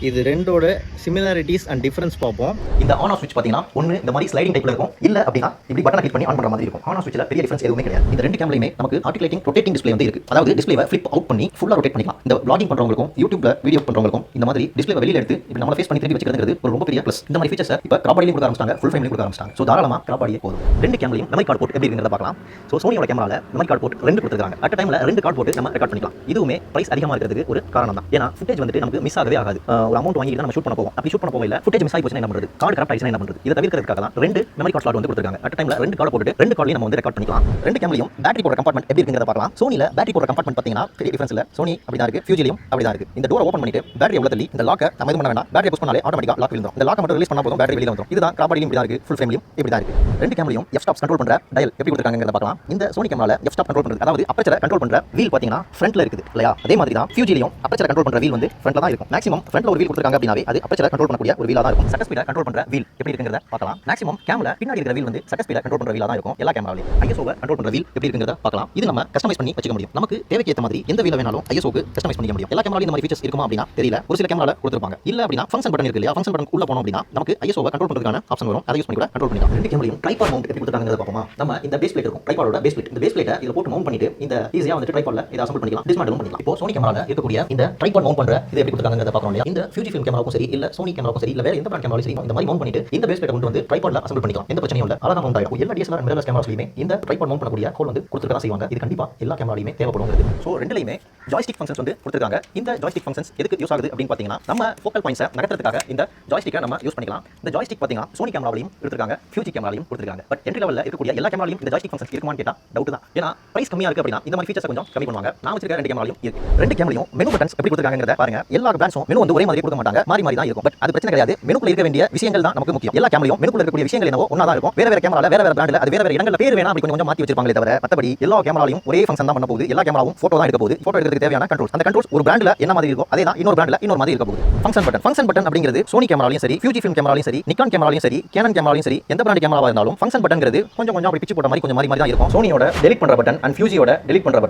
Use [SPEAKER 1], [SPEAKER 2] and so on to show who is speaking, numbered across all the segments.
[SPEAKER 1] இது ரெண்டோட similarities and difference பார்ப்போம்.
[SPEAKER 2] இந்த ஆன் ஆஃப் ஸ்விட்ச் பார்த்தீங்கன்னா ஒன்று இந்த மாதிரி ஸ்லைடிங் டைப்ல இருக்கும், இல்லை அப்படின்னா இப்படி பட்டனை கிளிக் பண்ணி ஆன் பண்ணுற மாதிரி இருக்கும். ஆன் ஆஃப் ஸ்விட்சில் பெரிய டிஃபரன்ஸ் எதுவுமே கிடையாது. இந்த ரெண்டு கேம்லையுமே நமக்கு ஆர்டிகுலேட்டிங் ரொட்டேட்டிங் டிஸ்ப்ளே வந்து இருக்கு. அதாவது டிஸ்ப்ளேவை ஃபிளிப் அவுட் பண்ணி ஃபுல்லாக ரொட்டேட் பண்ணிக்கலாம். இந்த vlogging பண்ணுறவங்களுக்கும் யூடியூப்ல வீடியோ பண்ணுறவங்களுக்கும் இந்த மாதிரி டிஸ்ப்ளேவை வெளியில் எடுத்து இப்படி நம்மளை ஃபேஸ் பண்ணி திருப்பி வச்சுக்கிறது ஒரு ரொம்ப பெரிய ப்ளஸ். இந்த மாதிரி ஃபீச்சர்ஸ் இப்போ கிராப் பாடிலையும் கொடுக்க ஆரம்பிச்சிட்டாங்க, ஃபுல் ஃப்ரேம்லையும் கொடுக்க ஆரம்பிச்சிட்டாங்க. ஸோ தாராளமாக கிராப் பாடியே போதும். ரெண்டு கேம்லையும் மெமரி கார்டு போர்ட் எப்படி இருக்கிறத பார்க்கலாம். ஸோ சோனியோட கேமராவில் மெமரி கார்டு போர்ட் ரெண்டு கொடுத்துருக்காங்க. அட் டைமில் ரெண்டு கார்டு போட்டு நம்ம ரெக்கார்ட் பண்ணிக்கலாம். இதுவுமே பிரைஸ் அதிகமாக இருக்கிறதுக்கு ஒரு காரணம் தான். ஏன்னா ஃபுட்டேஜ் வந்துட்டு நமக்கு மிஸ் ஆகவே ஆகாது. ஒரு அமௌண்ட் வாங்கி நம்ம ஷூட் பண்ண போவோம். அப்படி ஷூட் பண்ண போகல ஃபுட்டேஜ் மிஸ் ஆகி போச்சுன்னா என்ன பண்ணுறது, கார்டு கரெக்ட் ஆயிடுச்சுன்னா என்ன பண்ணுறது, இதை தவிர்க்கிறதுக்காக தான் ரெண்டு மெமரி கார்டு ஸ்லாட் வந்து கொடுத்துருக்காங்க. அட் டைமில் ரெண்டு கார்டு போட்டு ரெண்டு கார்டையும் நம்ம வந்து ரெக்கார்ட் பண்ணிக்கலாம். ரெண்டு கேம்லையும் பேட்டரி போடுற கம்பார்ட்மெண்ட் எப்படி இருக்கிறத பார்க்கலாம். சோனியில் பேட்டரி போடுற கம்பார்ட்மெண்ட் பார்த்தீங்கன்னா பெரிய டிஃபரன்ஸ் இல்லை. சோனி அப்படி தான் இருக்கு, ஃபியூஜிலையும் அப்படி தான் இருக்கு. இந்த டோரை ஓப்பன் பண்ணிட்டு பேட்டரி எவ்வளோ தள்ளி இந்த லாக்கை நம்ம இது பண்ண வேண்டாம், பேட்டரி புஷ் பண்ணாலே ஆட்டோமேட்டிக்காக லாக் விழுந்துரும். இந்த லாக்கை மட்டும் ரிலீஸ் பண்ணா போதும், பேட்டரி வெளியில் வந்துரும். இதுதான் கிராப் பாடிலையும் இப்படி தான் இருக்கு, ஃபுல் ஃப்ரேம்லையும் இப்படி தான் இருக்கு. ரெண்டு கேம்லையும் எஃப் ஸ்டாப்ஸ் கண்ட்ரோல் பண்ற டயல் எப்படி கொடுத்துருக்காங்கிறத பார்க்கலாம். இந்த சோனி கேமரால எஃப் ஸ்டாப் கண்ட்ரோல் பண்றது, அதாவது அப்பச்சரை கண்ட்ரோல் பண்ற வீல் பார்த்தீங்கன்னா ஃப்ரண்ட்ல இருக்குது இல்லையா, அதே மாதிரி தான் ஃபியூஜிலையும் அப்பச்சரை கண்ட்ரோல் பண்ற வீல் வந்து ஃப்ரண்ட்ல தான் இருக்கும். மேக்ஸிமம் ஃப்ரண்ட்ல ஒரு வீல் கொடுத்துருக்காங்க அப்படினாவே அது அப்பச்சரை கண்ட்ரோல் பண்ணக்கூடிய ஒரு வீலா தான் இருக்கும். சட்டர் ஸ்பீடை கண்ட்ரோல் பண்ற வீல் எப்படி இருக்குங்கிறத பார்க்கலாம். மேக்ஸிமம் கேமரா பின்னாடி இருக்கிற வீல் வந்து சட்டர் ஸ்பீடை கண்ட்ரோல் பண்ற வீலா தான் இருக்கும் எல்லா கேமராலையும். ஐஎஸ்ஓவை கண்ட்ரோல் பண்ற வீல் எப்படி இருக்குங்கிறத பார்க்கலாம். இது நம்ம கஸ்டமைஸ் பண்ணி வச்சுக்க முடியும். நமக்கு தேவைக்கு ஏற்ற மாதிரி எந்த வீல வேணாலும் ஐஎஸ்ஓக்கு கஸ்டமைஸ் பண்ணிக்க முடியும். எல்லா கேமராலையும் இந்த மாதிரி ஃபீச்சர்ஸ் இருக்குமா அப்படின்னா தெரியல. ஒரு சில கேமரால கொடுத்துருப்பாங்க. இல்ல அப்படின்னா ஃபங்க்ஷன் பட்டன் இருக்கு இல்லையா, ஃபங்க்ஷன் பட்டன் உள்ள போனோம் அப்படின்னா நமக்கு ஐஎஸ்ஓவை கண்ட்ரோல் பண்றதுக்கான ஆப்ஷன் வரும். அதை யூஸ் பண்ணி கூட கண்ட்ரோல் பண்ணிக்கலாம். ரெண்டு கேமராலையும் ட்ரைபாட் மவுண்ட் எப்படி கொடுத்துருக்காங்கிறத பார்ப்போமா. நம்ம இந்த பேஸ் பிளேட் இருக்கும், ட்ரைபாடோட பேஸ் பிளேட். இந்த பேஸ் பிளேட்டை இதுல போட்டு மவுண்ட் பண்ணிட்டு இந்த ஈஸியா வந்து ட்ரைபாட்ல இதை அசெம்பிள் பண்ணிக்கலாம், டிஸ்மேண்டிலும் பண்ணிக்கலாம். இப்போ சோனி கேமரால இருக்கக்கூடிய இந்த ட்ரைபாட் மவுண்ட் பண்ற இது எப்படி கொடுத்துருக்காங்கிறத பார்க்கறோம் இல்லையா. இந்த ஃபியூஜி ஃபிலிம் கேமராவுக்கும் சரி, இல்ல சோனி கேமராவுக்கும் சரி, இல்ல வேற எந்த பிராண்ட் கேமராவும் சரி, இந்த மாதிரி மவுண்ட் பண்ணிட்டு இந்த பேஸ் பிளேட்டை கொண்டு வந்து ட்ரைபாட்ல அசெம்பிள் பண்ணிக்கலாம். எந்த பிரச்சனையும் இல்ல, அழகா மவுண்ட் ஆகும். எல்லா டிஎஸ்எல்ஆர் மிரர்லெஸ் கேமராஸ்லயுமே இந்த ட்ரைபாட் மவுண்ட் பண்ணக்கூடிய ஹோல் வந்து கொடுத்துருக்கா செய்வாங்க. இது கண்டிப்பா எல்லா கேமராலையுமே தேவைப்படுங்கிறது. சோ ரெண்டுலயுமே ஜாய்ஸ்டிக் ஃபங்க்ஷன்ஸ் வந்து கொடுத்துருக்காங்க. இந்த ஜாய்ஸ்டிக் ஃபங்க்ஷன்ஸ் எதுக்கு யூஸ் ஆகுது அப்படின்னு பாத்தீங்கன்னா, நம்ம ஃபோக்கல் பாயிண்ட்ஸை நகர்த்துறதுக்காக இந்த ஜாய்ஸ்டிக்கை நம்ம யூஸ் பண்ணிக்கலாம். இந்த ஜாய்ஸ்டிக் பாத்தீங்கன்னா சோனி கேமராவிலையும் கொடுத்துருக்காங்க, ஃபியூஜி கேமராலையும் கொடுத்துருக்காங்க. பட் என்ட்ரி லெவல்ல இருக்கக்கூடிய எல்லா கேமராலையும் இந்த ஜாய்ஸ்டிக் ஃபங்க்ஷன்ஸ் இருக்குமான்னு கேட்டா டவுட் தான். ஏன்னா பிரைஸ் கம்மியா இருக்கு அப்படின்னா இந்த மாதிரி ஃபீச்சர்ஸ் கொஞ்சம் கம்மி பண்ணுவாங்க. நான் வச்சிருக்க ரெண்டு கேமராலையும் இருக்கு. ரெண்டு கேமராலையும் மெனு பட்டன்ஸ் எப்படி கொடுத்துருக்காங்கிறத பாருங்க. எல்லா பிராண்ட்ஸும் மெனு வந்து ஒரே மாதிரி கொடுக்க மாட்டாங்க, மாறி மாறி தான் இருக்கும். பட் அது பிரச்சனை கிடையாது. மெனுக்குள்ள இருக்க வேண்டிய விஷயங்கள் தான் நமக்கு முக்கியம். எல்லா கேமராலையும் மெனுக்குள்ள இருக்கக்கூடிய விஷயங்கள் என்னவோ ஒண்ணா தான் இருக்கும். வேற வேற கேமரால வேற வேற பிராண்ட்ல அது வேற வேற இடங்கள்ல பேர் வேணா அப்படி கொஞ்சம் மாத்தி வச்சிருப்பாங்களே தவிர மத்தபடி எல்லா கேமராலையும் ஒரே ஃபங்க்ஷன் தான் பண்ண போகுது. எல்லா கேமராவும் போட்டோ தான் எடுக்க போகுது. போட்டோ எடுக்கிறதுக்கு தேவையான கண்ட்ரோல்ஸ், அந்த கண்ட்ரோல்ஸ் ஒரு பிராண்ட்ல என்ன மாதிரி இருக்கும் அதே தான் இன்னொரு பிராண்ட்ல இன்னொரு மாதிரி இருக்க போகுது. ஃபங்க்ஷன் பட்டன் அப்படிங்கிறது சோனி கேமராலையும் சரி, ஃபியூஜி ஃபிலிம் கேமராலையும் சரி, நிக்கான் கேமராலையும் சரி, கேனன் கேமராலையும் சரி, எந்த பிராண்ட் கேமராவா இருந்தாலும் ஃபங்க்ஷன் பட்டன்ங்கிறது கொஞ்சம் கொஞ்சம் அப்படி பிச்சு போட்ட மாதிரி கொஞ்சம் மாதிரி தான் இருக்கும். சோனியோட டெலிட் பண்ற பட்டன் அண்ட் ஃபியூஜியோட டெலிட் பண்ற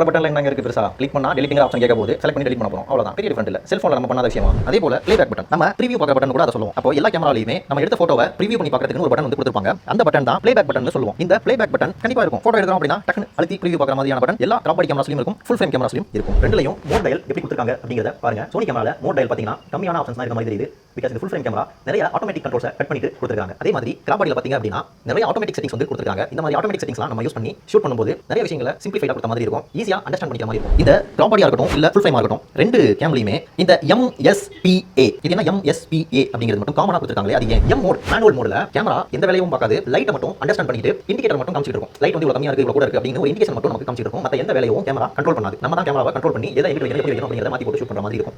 [SPEAKER 2] பட்டன்ல என்ன இருக்கு பெருசா கிளிக் பண்ணா டெலிட்டிங் ஆப்ஷன் கேட்க போது செலக்ட் பண்ணி டெலிட் பண்ண போறோம், அவ்வளவுதான். பெரிய டிஃபரண்ட் இல்ல. செல்போன்ல நம்ம பண்ணாத விஷயமா. அதே போல ப்ளேபேக் பட்டன், நம்ம ப்ரீவியூ பார்க்குற பட்டன் கூட அதை சொல்லுவோம். அப்போ எல்லா கேமராலையுமே நம்ம எடுத்த போட்டோவை ப்ரீவியூ பண்ணி பார்க்கறதுக்கு ஒரு பட்டன் வந்து கொடுத்திருப்பாங்க. அந்த பட்டன் தான் ப்ளேபேக் பட்டன் சொல்லுவோம். இந்த ப்ளேபேக் பட்டன் கண்டிப்பா இருக்கும். போட்டோ எடுக்கிறோம் அப்படின்னா டக்குனு அழுத்தி ப்ரீவியூ பார்க்குற மாதிரியான பட்டன் எல்லா கிராப் பாடி கேமராஸ்லயும் இருக்கும், ஃபுல் ஃப்ரேம் கேமராஸ்லயும் இருக்கும். ரெண்டுலயும் மோட் டயல் எப்படி கொடுத்திருக்காங்க அப்படிங்கறத பாருங்க. சோனி கேமரால மோட் டயல் பாத்தீங்கன்னா கம்மியான ஆப்ஷன்ஸ் தான் இருக்க மாதிரி தெரியுது. பிகாஸ் இது ஃபுல் ஃப்ரேம் கேமரா நிறைய ஆட்டோமேட்டிக் கண்ட்ரோல்ஸை கட் பண்ணிட்டு கொடுத்திருக்காங்க. அதே மாதிரி கிராப் பாடியில் பாத்தீங்க அப்படின்னா நிறைய ஆட்டோமேட்டிக் செட்டிங்ஸ் வந்து கொடுத்திருக்காங்க. இந்த மாதிரி ஆட்டோமேட்டிக் செட்டிங்ஸ்லாம் நம்ம யூஸ் பண்ணி ஷூட் பண்ணும்போது நிறைய விஷயங்களை சிம்பிளிஃபைடா கொடுத்த மாதிரி இருக்கும், ஈஸியா அண்டர்ஸ்டாண்ட் பண்ணிக்கிற மாதிரி இருக்கும். இந்த கிராப் பாடியா இருக்கட்டும் இல்ல ஃபுல் ஃப்ரேமா இருக்கட்டும், ரெண்டு கேமராலையுமே இந்த MSPA இது என்ன MSPA அப்படிங்கிறது மட்டும் காமனா கொடுத்திருக்காங்களே, அது ஏன்? மோட் மேனுவல் மோட்ல கேமரா எந்த வேலையும் பார்க்காது, லைட்டை மட்டும் அண்டர்ஸ்டாண்ட் பண்ணிட்டு இண்டிகேட்டர் மட்டும் காமிச்சிட்டு இருக்கும். லைட் வந்து இவ்வளவு கம்மியா இருக்கு, இவ்வளவு கூட இருக்கு அப்படிங்கிற ஒரு இண்டிகேஷன் மட்டும் நமக்கு காமிச்சிட்டு இருக்கும். மத்த எந்த வேலையும் கேமரா கண்ட்ரோல் பண்ணாது. நம்ம தான் கேமராவை கண்ட்ரோல் பண்ணி எதை எப்படி வைக்கணும் அப்படிங்கறத மாத்தி போட்டு ஷூட் பண்ற மாதிரி இருக்கும்.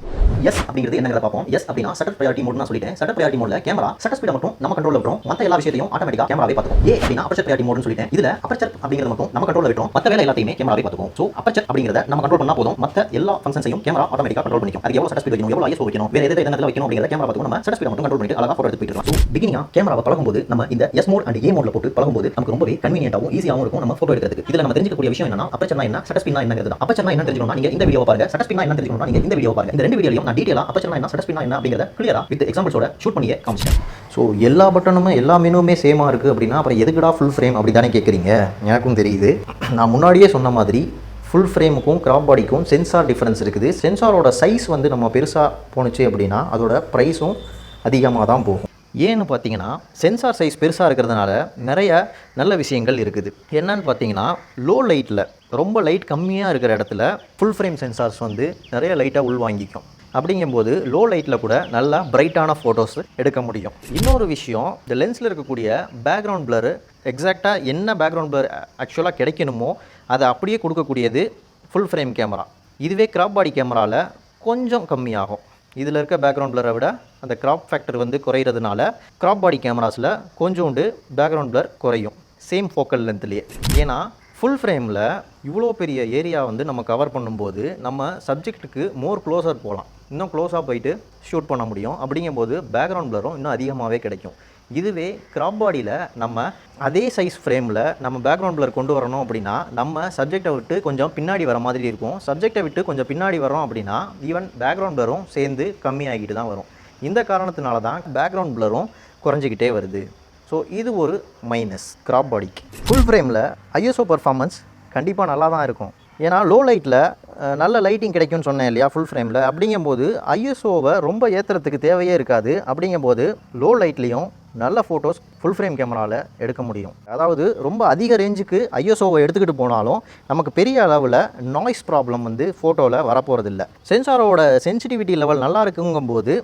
[SPEAKER 2] எஸ் அப்படிங்கிறது என்னங்கறத பார்ப்போம். எஸ் அப்படினா ஷட்டர் ப்ரையாரிட்டி மோட் நான் சொல்லிட்டேன். ஷட்டர் ப்ரையாரிட்டி மோட்ல கேமரா ஷட்டர் ஸ்பீட மட்டும் நம்ம கண்ட்ரோல்ல விட்டுரும், மத்த எல்லா விஷயத்தையும் ஆட்டோமேட்டிக்கா கேமராவே பாத்துக்கும். ஏ அப்படினா அப்பர்ச்சர் ப்ரையாரிட்டி மோட்னு சொல்லிட்டேன். இதுல அப்பர்ச்சர் அப்படிங்கிறது மட்டும் நம்ம கண்ட்ரோல்ல விட்டுரும், மத்த வேலை எல்லாத்தையுமே கேமராவே பாத்துக்கும். சோ அப்பர்ச்சர் அப்படிங்கறத நம்ம கண்ட்ரோல் பண்ணா போதும், மத்த எல்லா ஃபங்க்ஷன்ஸையும் கேமரா ஆட்டோமேட்டிக்கா கண்ட்ரோல் பண்ணிக்கும். அது எவ்வளவு ஷட்டர் ஸ்பீட் வைக்கணும், எவ்வளவு ஐஎஸ்ஓ வைக்கணும், வேற எதை இடத்துல வைக்கணும் அப்படிங்கறத கேமரா பாத்துக்கும். நம்ம ஷட்டர் ஸ்பீட மட்டும் கண்ட்ரோல் பண்ணிட்டு அழகா போட்டோ எடுத்து போயிடலாம். சோ பிகினிங்கா கேமராவை பழகும்போது நம்ம இந்த எஸ் மோட் அண்ட் ஏ மோட்ல போட்டு பழகும்போது நமக்கு ரொம்பவே கன்வீனியன்ட்டாவும் ஈஸியாவும் இருக்கும் நம்ம போட்டோ எடுக்கிறதுக்கு. இதுல நம்ம தெரிஞ்சிக்கக்கூடிய விஷயம் என்னன்னா அப்பர்ச்சர்னா என்ன, ஷட்டர் ஸ்பீட்னா என்னங்கிறது. அப்பர்ச்சர்னா என்ன தெரிஞ்சுக்கணும்னா நீங்க இந்த வீடியோ பாருங்க, ஷட்டர் ஸ்பீட்னா என்ன தெரிஞ்சுக்கணும்னா நீங்க இந்த வீடியோ பாருங்க. இந்த ரெண்டு வீடியோலயும் நான் டீடைலா அப்பர்ச்சர்னா என்ன, ஷட்டர் ஸ்பீட்னா என்ன அப்படிங்கறத கிளியரா வித் எக்ஸாம்பிள்ஸோட ஷூட் பண்ணியே காமிச்சேன்.
[SPEAKER 3] ஸோ எல்லா பட்டனுமே எல்லா மெனுவுமே சேமாக இருக்குது அப்படின்னா அப்புறம் எதுக்குடா ஃபுல் ஃப்ரேம் அப்படி தானே கேட்குறீங்க? எனக்கும் தெரியுது. நான் முன்னாடியே சொன்ன மாதிரி ஃபுல் ஃப்ரேமுக்கும் கிராப் பாடிக்கும் சென்சார் டிஃப்ரென்ஸ் இருக்குது. சென்சாரோட சைஸ் வந்து நம்ம பெருசாக போணுச்சு அப்படின்னா அதோட ப்ரைஸும் அதிகமாக தான் போகும். ஏன்னு பார்த்தீங்கன்னா சென்சார் சைஸ் பெருசாக இருக்கிறதுனால நிறைய நல்ல விஷயங்கள் இருக்குது. என்னன்னு பார்த்தீங்கன்னா லோ லைட்டில் ரொம்ப லைட் கம்மியாக இருக்கிற இடத்துல ஃபுல் ஃப்ரேம் சென்சார்ஸ் வந்து நிறைய லைட்டாக உள்வாங்கிக்கும். அப்படிங்கும்போது லோ லைட்டில் கூட நல்லா பிரைட்டான ஃபோட்டோஸ் எடுக்க முடியும். இன்னொரு விஷயம், இந்த லென்ஸில் இருக்கக்கூடிய பேக்ரவுண்ட் பிளர் எக்ஸாக்டாக என்ன பேக்ரவுண்ட் பிளர் ஆக்சுவலாக கிடைக்கணுமோ அதை அப்படியே கொடுக்கக்கூடியது ஃபுல் ஃப்ரேம் கேமரா. இதுவே கிராப் பாடி கேமராவில் கொஞ்சம் கம்மியாகும். இதில் இருக்க பேக்ரவுண்ட் பிளரை விட அந்த கிராப் ஃபேக்டர் வந்து குறையிறதுனால கிராப் பாடி கேமராஸில் கொஞ்சோண்டு பேக்ரவுண்ட் பிளர் குறையும் சேம் ஃபோக்கல் லென்த்லேயே. ஏன்னா ஃபுல் ஃப்ரேமில் இவ்வளோ பெரிய ஏரியா வந்து நம்ம கவர் பண்ணும்போது நம்ம சப்ஜெக்ட்டுக்கு மோர் க்ளோஸர் போகலாம், இன்னும் க்ளோஸாக போயிட்டு ஷூட் பண்ண முடியும். அப்படிங்கும்போது பேக்ரவுண்ட் பிளரும் இன்னும் அதிகமாகவே கிடைக்கும். இதுவே கிராப் பாடியில் நம்ம அதே சைஸ் ஃப்ரேமில் நம்ம பேக்ரவுண்ட் பிளர் கொண்டு வரணும் அப்படின்னா நம்ம சப்ஜெக்டை விட்டு கொஞ்சம் பின்னாடி வர மாதிரி இருக்கும். சப்ஜெக்டை விட்டு கொஞ்சம் பின்னாடி வரோம் அப்படின்னா ஈவன் பேக்ரவுண்ட் பிளரும் சேர்ந்து கம்மியாகிட்டு தான் வரும். இந்த காரணத்தினால தான் பேக்ரவுண்ட் பிளரும் குறைஞ்சிக்கிட்டே வருது. ஸோ இது ஒரு மைனஸ் கிராப் பாடிக்கு. ஃபுல் ஃப்ரேமில் ஐஎஸ்ஓ பர்ஃபார்மன்ஸ் கண்டிப்பாக நல்லா தான் இருக்கும். ஏன்னா லோ லைட்டில் நல்ல லைட்டிங் கிடைக்கும்னு சொன்னேன் இல்லையா ஃபுல் ஃப்ரேமில். அப்படிங்கும்போது ஐஎஸ்ஓவை ரொம்ப ஏற்றுறதுக்கு தேவையே இருக்காது. அப்படிங்கும்போது லோ லைட்லேயும் நல்ல ஃபோட்டோஸ் ஃபுல் ஃப்ரேம் கேமராவில் எடுக்க முடியும். அதாவது ரொம்ப அதிக ரேஞ்சுக்கு ஐஎஸ்ஓவை எடுத்துக்கிட்டு போனாலும் நமக்கு பெரிய அளவில் நாய்ஸ் ப்ராப்ளம் வந்து ஃபோட்டோவில் வரப்போகிறதில்ல. சென்சாரோட சென்சிட்டிவிட்டி லெவல் நல்லா இருக்குங்கும்போது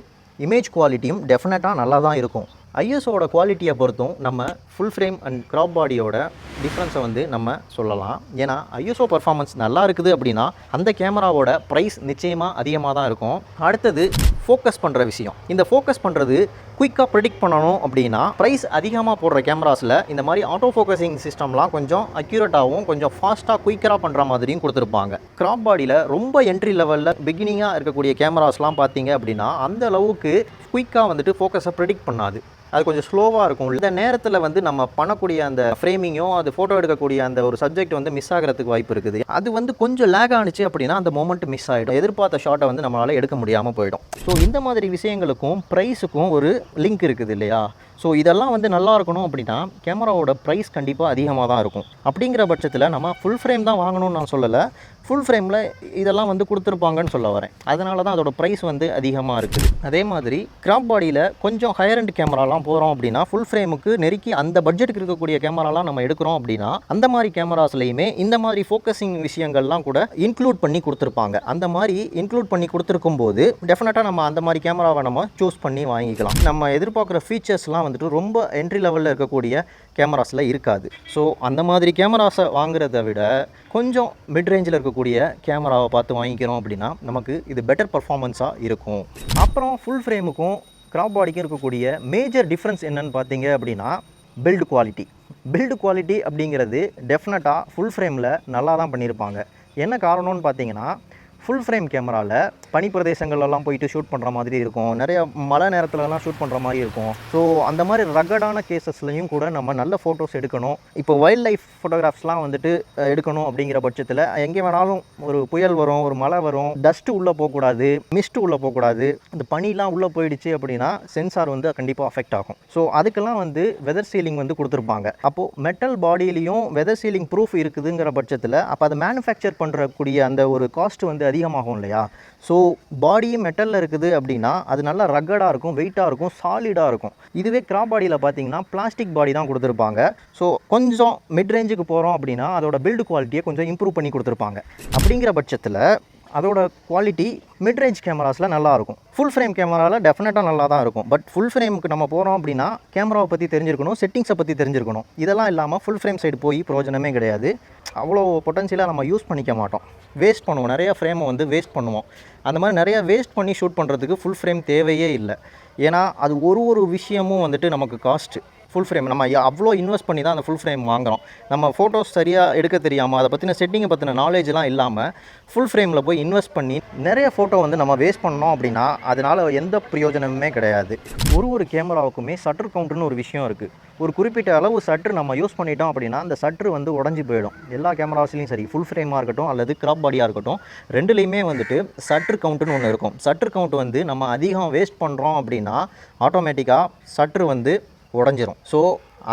[SPEAKER 3] இமேஜ் குவாலிட்டியும் டெஃபினட்டாக நல்லா தான் இருக்கும். ஐஎஸ்ஓட குவாலிட்டியை பொறுத்தும் நம்ம ஃபுல் ஃப்ரேம் அண்ட் கிராப் பாடியோட டிஃப்ரென்ஸை வந்து நம்ம சொல்லலாம். ஏன்னா ஐஎஸ்ஓ பர்ஃபார்மன்ஸ் நல்லா இருக்குது அப்படின்னா அந்த கேமராவோட ப்ரைஸ் நிச்சயமாக அதிகமாக தான் இருக்கும். அடுத்தது ஃபோக்கஸ் பண்ணுற விஷயம். இந்த ஃபோக்கஸ் பண்ணுறது குயிக்காக ப்ரெடிக்ட் பண்ணணும் அப்படின்னா ப்ரைஸ் அதிகமாக போடுற கேமராஸில் இந்த மாதிரி ஆட்டோ ஃபோக்கஸிங் சிஸ்டம்லாம் கொஞ்சம் அக்யூரேட்டாகவும் கொஞ்சம் ஃபாஸ்ட்டாக குயிக்கராக பண்ணுற மாதிரியும் கொடுத்துருப்பாங்க. கிராப் பாடியில் ரொம்ப என்ட்ரி லெவலில் பிகினிங்காக இருக்கக்கூடிய கேமராஸ்லாம் பார்த்தீங்க அப்படின்னா அந்த அளவுக்கு குயிக்காக வந்துட்டு ஃபோக்கஸை ப்ரெடிக்ட் பண்ணாது. அது கொஞ்சம் ஸ்லோவாக இருக்கும். இந்த நேரத்தில் வந்து நம்ம பண்ணக்கூடிய அந்த ஃப்ரேமிங்கும் அது ஃபோட்டோ எடுக்கக்கூடிய அந்த ஒரு சப்ஜெக்ட் வந்து மிஸ் ஆகிறதுக்கு வாய்ப்பு இருக்குது. அது வந்து கொஞ்சம் லேக் ஆனிச்சு அப்படின்னா அந்த மொமெண்ட் மிஸ் ஆகிடும். எதிர்பார்த்த ஷாட்டை வந்து நம்மளால் எடுக்க முடியாமல் போயிடும். ஸோ இந்த மாதிரி விஷயங்களுக்கும் ப்ரைஸுக்கும் ஒரு லிங்க் இருக்குது இல்லையா? ஸோ இதெல்லாம் வந்து நல்லா இருக்கணும் அப்படின்னா கேமராவோட ப்ரைஸ் கண்டிப்பாக அதிகமாக தான் இருக்கும். அப்படிங்கிற பட்சத்தில் நம்ம ஃபுல் ஃப்ரேம் தான் வாங்கணும்னு நான் சொல்லலை, ஃபுல் ஃப்ரேமில் இதெல்லாம் வந்து கொடுத்துருப்பாங்கன்னு சொல்ல வரேன். அதனால தான் அதோட ப்ரைஸ் வந்து அதிகமாக இருக்குது. அதே மாதிரி கிராப் பாடியில் கொஞ்சம் ஹையர் அண்ட் கேமராலாம் போகிறோம் அப்படின்னா ஃபுல் ஃப்ரேமுக்கு நெருக்கி அந்த பட்ஜெட்டுக்கு இருக்கக்கூடிய கேமராலாம் நம்ம எடுக்கிறோம் அப்படின்னா அந்த மாதிரி கேமராஸ்லையுமே இந்த மாதிரி ஃபோக்கஸிங் விஷயங்கள்லாம் கூட இன்க்ளூட் பண்ணி கொடுத்துருப்பாங்க. அந்த மாதிரி இன்க்ளூட் பண்ணி கொடுத்துருக்கும் போது டெஃபினட்டாக நம்ம அந்த மாதிரி கேமராவை நம்ம சூஸ் பண்ணி வாங்கிக்கலாம். நம்ம எதிர்பார்க்குற ஃபீச்சர்ஸ்லாம் வந்துட்டு ரொம்ப என்ட்ரி லெவலில் இருக்கக்கூடிய கேமராஸில் இருக்காது. ஸோ அந்த மாதிரி கேமராஸை வாங்குறத விட கொஞ்சம் மிட் ரேஞ்சில் இருக்கக்கூடிய கேமராவை பார்த்து வாங்கிக்கிறோம் அப்படின்னா நமக்கு இது பெட்டர் பர்ஃபார்மன்ஸாக இருக்கும். அப்புறம் ஃபுல் ஃப்ரேமுக்கும் கிராப் பாடிக்கும் இருக்கக்கூடிய மேஜர் டிஃப்ரென்ஸ் என்னன்னு பார்த்தீங்க அப்படின்னா பில்டு குவாலிட்டி. பில்டு குவாலிட்டி அப்படிங்கிறது டெஃபினட்டாக ஃபுல் ஃப்ரேமில் நல்லா தான் பண்ணியிருப்பாங்க. என்ன காரணம்னு பார்த்தீங்கன்னா ஃபுல் ஃப்ரேம் கேமராவில் பனி பிரதேசங்கள்லாம் போயிட்டு ஷூட் பண்ணுற மாதிரி இருக்கும், நிறைய மழை நேரத்துலலாம் ஷூட் பண்ணுற மாதிரி இருக்கும். ஸோ அந்த மாதிரி ரகடான கேசஸ்லையும் கூட நம்ம நல்ல ஃபோட்டோஸ் எடுக்கணும். இப்போ வைல்ட் லைஃப் ஃபோட்டோகிராஃப்ஸ்லாம் வந்துட்டு எடுக்கணும் அப்படிங்கிற பட்சத்தில் எங்கே வேணாலும் ஒரு புயல் வரும், ஒரு மழை வரும், டஸ்ட்டு உள்ளே போகக்கூடாது, மிஸ்ட்டு உள்ளே போகக்கூடாது. இந்த பனிலாம் உள்ளே போயிடுச்சு அப்படின்னா சென்சார் வந்து கண்டிப்பாக அஃபெக்ட் ஆகும். ஸோ அதுக்கெல்லாம் வந்து வெதர் சீலிங் வந்து கொடுத்துருப்பாங்க. அப்போது மெட்டல் பாடியிலையும் வெதர் சீலிங் ப்ரூஃப் இருக்குதுங்கிற பட்சத்தில் அப்போ அதை மேனுஃபேக்சர் பண்ணுறக்கூடிய அந்த ஒரு காஸ்ட் வந்து அதிகமாகும் இல்லையா? ஸோ பாடியும் மெட்டலில் இருக்குது அப்படின்னா அது நல்லா ரக்கடாக இருக்கும், வெயிட்டாக இருக்கும், சாலிடாக இருக்கும். இதுவே கிராப் பாடியில் பார்த்தீங்கன்னா பிளாஸ்டிக் பாடி தான் கொடுத்துருப்பாங்க. ஸோ கொஞ்சம் மிட் ரேஞ்சுக்கு போகிறோம் அப்படின்னா அதோட பில்டு குவாலிட்டியை கொஞ்சம் இம்ப்ரூவ் பண்ணி கொடுத்துருப்பாங்க. அப்படிங்கிற பட்சத்தில் அதோட குவாலிட்டி மிட் ரேஞ்ச் கேமராஸில் நல்லாயிருக்கும். ஃபுல் ஃப்ரேம் கேமராவில் டெஃபினட்டாக நல்லா தான் இருக்கும். பட் ஃபுல் ஃப்ரேமுக்கு நம்ம போகிறோம் அப்படின்னா கேமராவை பற்றி தெரிஞ்சிருக்கணும், செட்டிங்ஸை பற்றி தெரிஞ்சிருக்கணும். இதெல்லாம் இல்லாமல் ஃபுல் ஃப்ரேம் சைடு போய் பிரயோஜனமே கிடையாது. அவ்வளோ பொட்டன்ஷியலாக நம்ம யூஸ் பண்ணிக்க மாட்டோம், வேஸ்ட் பண்ணுவோம். நிறைய ஃப்ரேமை வந்து வேஸ்ட் பண்ணுவோம். அந்த மாதிரி நிறையா வேஸ்ட் பண்ணி ஷூட் பண்ணுறதுக்கு ஃபுல் ஃப்ரேம் தேவையே இல்லை. ஏன்னா அது ஒரு விஷயமும் வந்துட்டு நமக்கு காஸ்ட்டு. ஃபுல் ஃப்ரேம் நம்ம அவ்வளோ இன்வெஸ்ட் பண்ணி தான் அந்த ஃபுல் ஃப்ரேம் வாங்குகிறோம். நம்ம ஃபோட்டோஸ் சரியாக எடுக்க தெரியாமல் அதை பற்றின செட்டிங்கை பற்றின நாலேஜ்லாம் இல்லாமல் ஃபுல் ஃப்ரேமில் போய் இன்வெஸ்ட் பண்ணி நிறைய ஃபோட்டோ வந்து நம்ம வேஸ்ட் பண்ணோம் அப்படின்னா அதனால் எந்த பிரயோஜனமுமே கிடையாது. ஒரு கேமராவுக்குமே சட்டர் கவுண்ட்னு ஒரு விஷயம் இருக்குது. ஒரு குறிப்பிட்ட அளவு சட்ரு நம்ம யூஸ் பண்ணிட்டோம் அப்படின்னா அந்த சட்ரு வந்து உடஞ்சி போயிடும். எல்லா கேமராஸ்லையும் சரி, ஃபுல் ஃப்ரேமாக இருக்கட்டும் அல்லது கிராப் பாடியாக இருக்கட்டும், ரெண்டுலேயுமே வந்துட்டு சட்ரு கவுண்ட்டுன்னு ஒன்று இருக்கும். சட்ரு கவுண்ட் வந்து நம்ம அதிகம் வேஸ்ட் பண்ணுறோம் அப்படின்னா ஆட்டோமேட்டிக்காக சட்ரு வந்து உடஞ்சிரும். ஸோ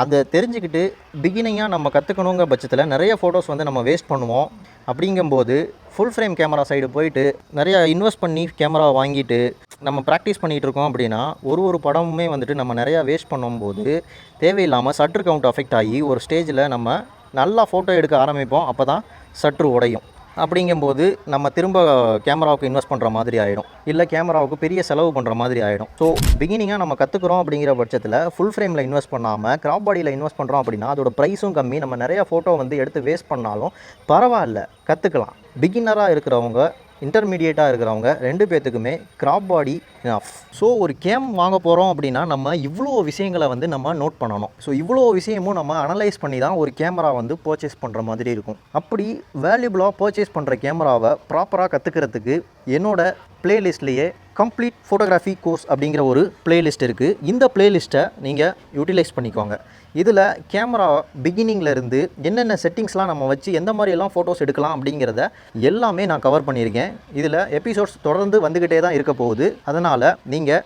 [SPEAKER 3] அதை தெரிஞ்சுக்கிட்டு பிகினிங்காக நம்ம கற்றுக்கணுங்கிற பட்சத்தில் நிறைய ஃபோட்டோஸ் வந்து நம்ம வேஸ்ட் பண்ணுவோம். அப்படிங்கும்போது ஃபுல் ஃப்ரேம் கேமரா சைடு போயிட்டு நிறையா இன்வெஸ்ட் பண்ணி கேமரா வாங்கிட்டு நம்ம ப்ராக்டிஸ் பண்ணிகிட்டு இருக்கோம் அப்படின்னா ஒரு படமுமே வந்துட்டு நம்ம நிறையா வேஸ்ட் பண்ணும்போது தேவையில்லாமல் சட்ரு கவுண்ட் அஃபெக்ட் ஆகி ஒரு ஸ்டேஜில் நம்ம நல்லா ஃபோட்டோ எடுக்க ஆரம்பிப்போம். அப்போ தான் சட்ரு உடையும். அப்படிங்கும்போது நம்ம திரும்ப கேமராவுக்கு இன்வெஸ்ட் பண்ணுற மாதிரி ஆகிடும், இல்லை கேமராவுக்கு பெரிய செலவு பண்ணுற மாதிரி ஆகிடும். ஸோ பிகினிங்காக நம்ம கற்றுக்குறோம் அப்படிங்கிற பட்சத்தில் ஃபுல் ஃப்ரேமில் இன்வெஸ்ட் பண்ணாமல் கிராப் பாடியில் இன்வெஸ்ட் பண்ணுறோம் அப்படின்னா அதோட ப்ரைஸும் கம்மி. நம்ம நிறையா ஃபோட்டோ வந்து எடுத்து வேஸ்ட் பண்ணாலும் பரவாயில்ல, கற்றுக்கலாம். பிகினராக இருக்கிறவங்க, இன்டர்மீடியேட்டாக இருக்கிறவங்க ரெண்டு பேர்த்துக்குமே கிராப் பாடி இனஃப். ஸோ ஒரு கேம் வாங்க போகிறோம் அப்படின்னா நம்ம இவ்வளோ விஷயங்களை வந்து நம்ம நோட் பண்ணணும். ஸோ இவ்வளோ விஷயமும் நம்ம அனலைஸ் பண்ணி தான் ஒரு கேமரா வந்து பர்ச்சேஸ் பண்ணுற மாதிரி இருக்கும். அப்படி வேல்யூபிளாக பர்ச்சேஸ் பண்ணுற கேமராவை ப்ராப்பராக கற்றுக்கிறதுக்கு என்னோட பிளேலிஸ்ட்லேயே கம்ப்ளீட் ஃபோட்டோகிராஃபி கோர்ஸ் அப்படிங்கிற ஒரு பிளேலிஸ்ட் இருக்குது. இந்த பிளேலிஸ்ட்டை நீங்கள் யூட்டிலைஸ் பண்ணிக்கோங்க. இதில் கேமரா பிகினிங்லேருந்து என்னென்ன செட்டிங்ஸ்லாம் நம்ம வச்சு எந்த மாதிரியெல்லாம் ஃபோட்டோஸ் எடுக்கலாம் அப்படிங்கிறத எல்லாமே நான் கவர் பண்ணியிருக்கேன். இதில் எபிசோட்ஸ் தொடர்ந்து வந்துக்கிட்டே தான் இருக்க போகுது. அதனால் நீங்கள்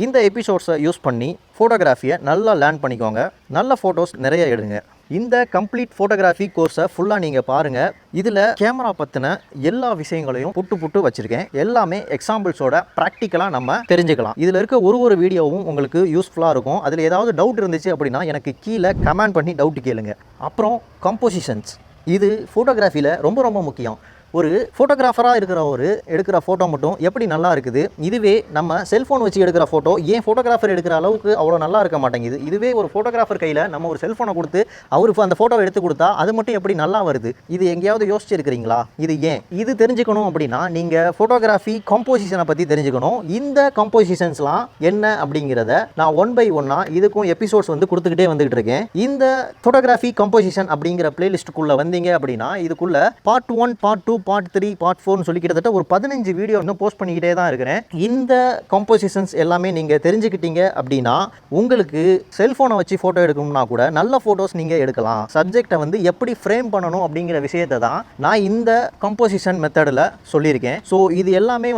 [SPEAKER 3] இந்த எபிசோட்ஸை யூஸ் பண்ணி ஃபோட்டோகிராஃபியை நல்லா லேர்ன் பண்ணிக்கோங்க. நல்ல ஃபோட்டோஸ் நிறைய எடுங்க. இந்த கம்ப்ளீட் ஃபோட்டோகிராஃபி கோர்ஸை ஃபுல்லாக நீங்கள் பாருங்கள். இதில் கேமரா பற்றின எல்லா விஷயங்களையும் புட்டு வச்சுருக்கேன். எல்லாமே எக்ஸாம்பிள்ஸோட ப்ராக்டிக்கலாக நம்ம தெரிஞ்சுக்கலாம். இதில் இருக்க ஒரு வீடியோவும் உங்களுக்கு யூஸ்ஃபுல்லாக இருக்கும். அதில் ஏதாவது டவுட் இருந்துச்சு அப்படின்னா எனக்கு கீழே கமெண்ட் பண்ணி டவுட் கேளுங்க. அப்புறம் கம்போசிஷன்ஸ், இது ஃபோட்டோகிராஃபியில் ரொம்ப முக்கியம். ஒரு ஃபோட்டோகிராஃபராக எடுக்கிற ஃபோட்டோ மட்டும் எப்படி நல்லா இருக்குது, இதுவே நம்ம செல்ஃபோன் வச்சு எடுக்கிற ஃபோட்டோ ஏன் ஃபோட்டோகிராஃபர் எடுக்கிற அளவுக்கு அவ்வளோ நல்லா இருக்க மாட்டேங்குது. இதுவே ஒரு ஃபோட்டோகிராஃபர் கையில் நம்ம ஒரு செல்ஃபோனை கொடுத்து அவருக்கு அந்த ஃபோட்டோவை எடுத்து கொடுத்தா அது மட்டும் எப்படி நல்லா வருது, இது எங்கேயாவது யோசிச்சிருக்கிறீங்களா? இது ஏன்? இது தெரிஞ்சுக்கணும் அப்படின்னா நீங்கள் ஃபோட்டோகிராஃபி கம்போசிஷனை பற்றி தெரிஞ்சுக்கணும். இந்த கம்போசிஷன்ஸ்லாம் என்ன அப்படிங்கிறத நான் 1 by 1 இதுக்கும் எபிசோட்ஸ் கொடுத்துக்கிட்டே வந்துகிட்டு இருக்கேன். இந்த ஃபோட்டோகிராஃபி கம்போசிஷன் அப்படிங்கிற பிளேலிஸ்ட்டுக்குள்ளே வந்தீங்க அப்படின்னா இதுக்குள்ள பார்ட் 1, பார்ட் 2, பார்ட் 3, பார்ட் 4 சொல்லி கிட்டத்தட்ட ஒரு 15 வீடியோ இன்னும் போஸ்ட் பண்ணிக்கிட்டே தான் இருக்கிறேன். இந்த கம்போசிஷன்ஸ் எல்லாமே நீங்கள் தெரிஞ்சுக்கிட்டீங்க அப்படின்னா உங்களுக்கு செல்ஃபோனை வச்சு ஃபோட்டோ எடுக்கணும்னா கூட நல்ல ஃபோட்டோஸ் நீங்கள் எடுக்கலாம். சப்ஜெக்டை எப்படி ஃப்ரேம் பண்ணணும் அப்படிங்கிற விஷயத்தை தான் நான் இந்த கம்போசிஷன் மெத்தடில் சொல்லியிருக்கேன். ஸோ இது எல்லாமே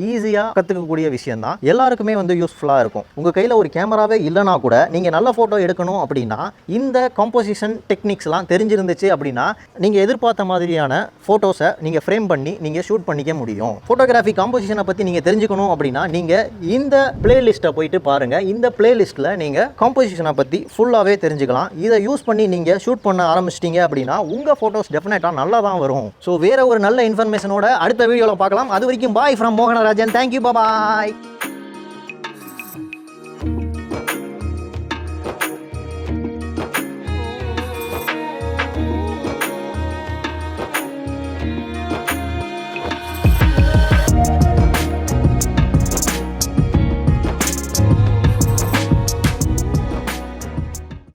[SPEAKER 3] ஈஸியாக கற்றுக்கக்கூடிய விஷயம் தான். எல்லாருக்குமே யூஸ்ஃபுல்லாக இருக்கும். உங்கள் கையில் ஒரு கேமராவே இல்லைனா கூட நீங்கள் நல்ல ஃபோட்டோ எடுக்கணும் அப்படின்னா இந்த கம்போசிஷன் டெக்னிக்ஸ்லாம் தெரிஞ்சிருந்துச்சு அப்படின்னா நீங்கள் எதிர்பார்த்த மாதிரியான ஃபோட்டோஸை நீங்கள் ஃப்ரேம் பண்ணி நீங்கள் ஷூட் பண்ணிக்க முடியும். ஃபோட்டோகிராஃபி காம்போசிஷனை பற்றி நீங்கள் தெரிஞ்சுக்கணும் அப்படின்னா நீங்கள் இந்த பிளேலிஸ்ட்டை போயிட்டு பாருங்கள். இந்த பிளேலிஸ்ட்டில் நீங்கள் காம்போசிஷனை பற்றி ஃபுல்லாகவே தெரிஞ்சுக்கலாம். இதை யூஸ் பண்ணி நீங்கள் ஷூட் பண்ண ஆரம்பிச்சிட்டிங்க அப்படின்னா உங்கள் ஃபோட்டோஸ் டெஃபினட்டாக நல்லா தான் வரும். ஸோ வேறு ஒரு நல்ல இன்ஃபர்மேஷனோட அடுத்த வீடியோவில் பார்க்கலாம். அது வரைக்கும் bye from Mohanarajan. Thank you, bye.